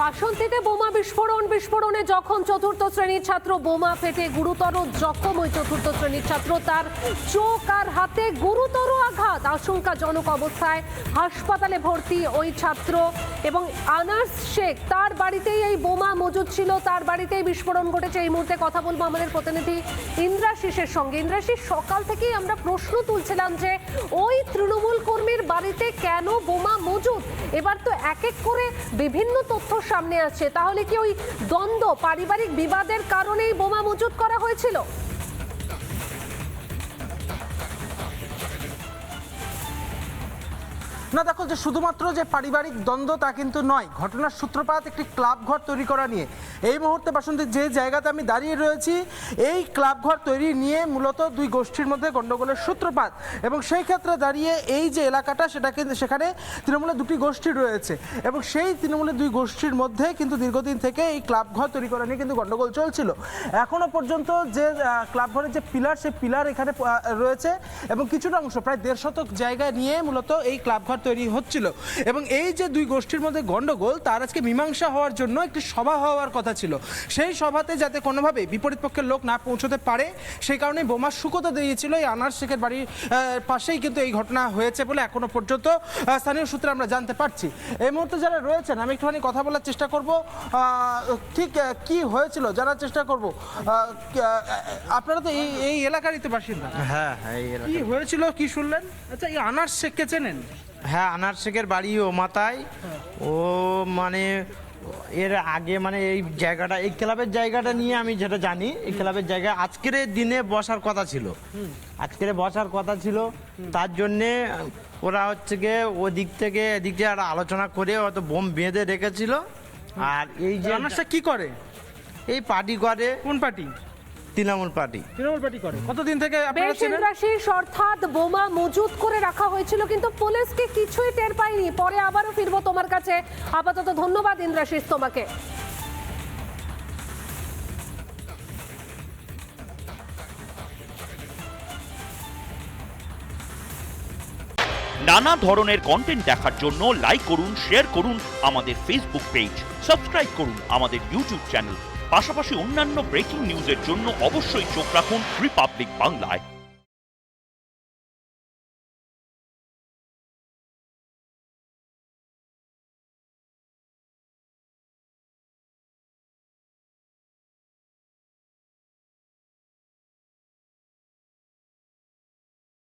বাসন্তীতে বোমা বিস্ফোরণে যখন চতুর্থ শ্রেণীর ছাত্র, বোমা ফেটে গুরুতর জখম ওই চতুর্থ শ্রেণীর ছাত্র। তার চোখ আর হাতে গুরুতর আঘাত, আশঙ্কাজনক অবস্থায় হাসপাতালে ভর্তি ওই ছাত্র। এবং আনাস শেখ, তার বাড়িতেই এই বোমা মজুদ ছিল, তার বাড়িতেই বিস্ফোরণ ঘটেছে। এই মুহূর্তে কথা বলবো আমাদের প্রতিনিধি ইন্দ্রাশিসের সঙ্গে। ইন্দ্রাশিস, সকাল থেকেই আমরা প্রশ্ন তুলছিলাম যে ওই তৃণমূল কর্মীর বাড়িতে কেন বোমা মজুদ। এবার তো এক এক করে বিভিন্ন তথ্য সামনে আসছে। তাহলে কি ওই দ্বন্দ্ব, পারিবারিক বিবাদের কারণেই বোমা মজুদ করা হয়েছিল? না দেখো, যে শুধুমাত্র যে পারিবারিক দ্বন্দ্ব তা কিন্তু নয়। ঘটনার সূত্রপাত একটি ক্লাব ঘর তৈরি করা নিয়ে। এই মুহূর্তে বাসন্তী যে জায়গাতে আমি দাঁড়িয়ে রয়েছি, এই ক্লাব ঘর তৈরি নিয়ে মূলত দুই গোষ্ঠীর মধ্যে গণ্ডগোলের সূত্রপাত। এবং সেই ক্ষেত্রে দাঁড়িয়ে এই যে এলাকাটা, সেটা কিন্তু সেখানে তৃণমূলের দুটি গোষ্ঠী রয়েছে এবং সেই তৃণমূলের দুই গোষ্ঠীর মধ্যে কিন্তু দীর্ঘদিন থেকে এই ক্লাব ঘর তৈরি করা নিয়ে কিন্তু গণ্ডগোল চলছিল। এখনো পর্যন্ত যে ক্লাব ঘরের যে পিলার, সেই পিলার এখানে রয়েছে এবং কিছুটা অংশ, প্রায় 1.5 শতক জায়গায় নিয়ে মূলত এই ক্লাব ঘর তৈরি হচ্ছিল। এবং এই যে দুই গোষ্ঠীর মধ্যে গন্ডগোল, তার আজকে মীমাংসা হওয়ার জন্য একটি সভা হওয়ার কথা ছিল। সেই সভাতে যাতে কোনোভাবে বিপরীত পক্ষের লোক না পৌঁছতে পারে, সেই কারণে বোমা শুকোতে দিয়েছিল এই আনাস শেখের বাড়ির পাশেই কিন্তু এই ঘটনা হয়েছে বলে এখনো পর্যন্ত স্থানীয় সূত্রে আমরা জানতে পারছি। এই মুহূর্তে যারা রয়েছেন, আমি একটুখানি কথা বলার চেষ্টা করব, ঠিক কি হয়েছিল জানার চেষ্টা করব। আপনারা তো এই এলাকারই তো বাসিন্দা। হ্যাঁ, কি হয়েছিল, কি শুনলেন? আচ্ছা, এই আনাস শেখকে চেনেন? হ্যাঁ, আনার শেখের বাড়ি ও মাথায়। ও মানে এর আগে মানে এই জায়গাটা, এই ক্লাবের জায়গাটা নিয়ে আমি যেটা জানি, এই ক্লাবের জায়গায় আজকের দিনে বসার কথা ছিল। তার জন্যে ওরা হচ্ছে গিয়ে ওদিক থেকে এদিক দিয়ে একটা আলোচনা করে হয়তো বোম বেঁধে রেখেছিল। আর এই যে আনাসটা কি করে? এই পার্টি করে। কোন পার্টি? তৃণমূল পার্টি করে। কতদিন থেকে আপনারা চেনেন? বেশ, অর্থাৎ বোমা মজুদ করে রাখা হয়েছিল, কিন্তু পুলিশকে কিছুই টের পায়নি। পরে আবারও ফিরবো তোমার কাছে। আপাতত ধন্যবাদ ইন্দ্রাশিস তোমাকে। নানা ধরনের কন্টেন্ট দেখার জন্য লাইক করুন, শেয়ার করুন আমাদের ফেসবুক পেজ, সাবস্ক্রাইব করুন আমাদের ইউটিউব চ্যানেল। পাশাপাশি অন্যান্য ব্রেকিং নিউজের জন্য অবশ্যই চোখ রাখুন রিপাবলিক বাংলায়।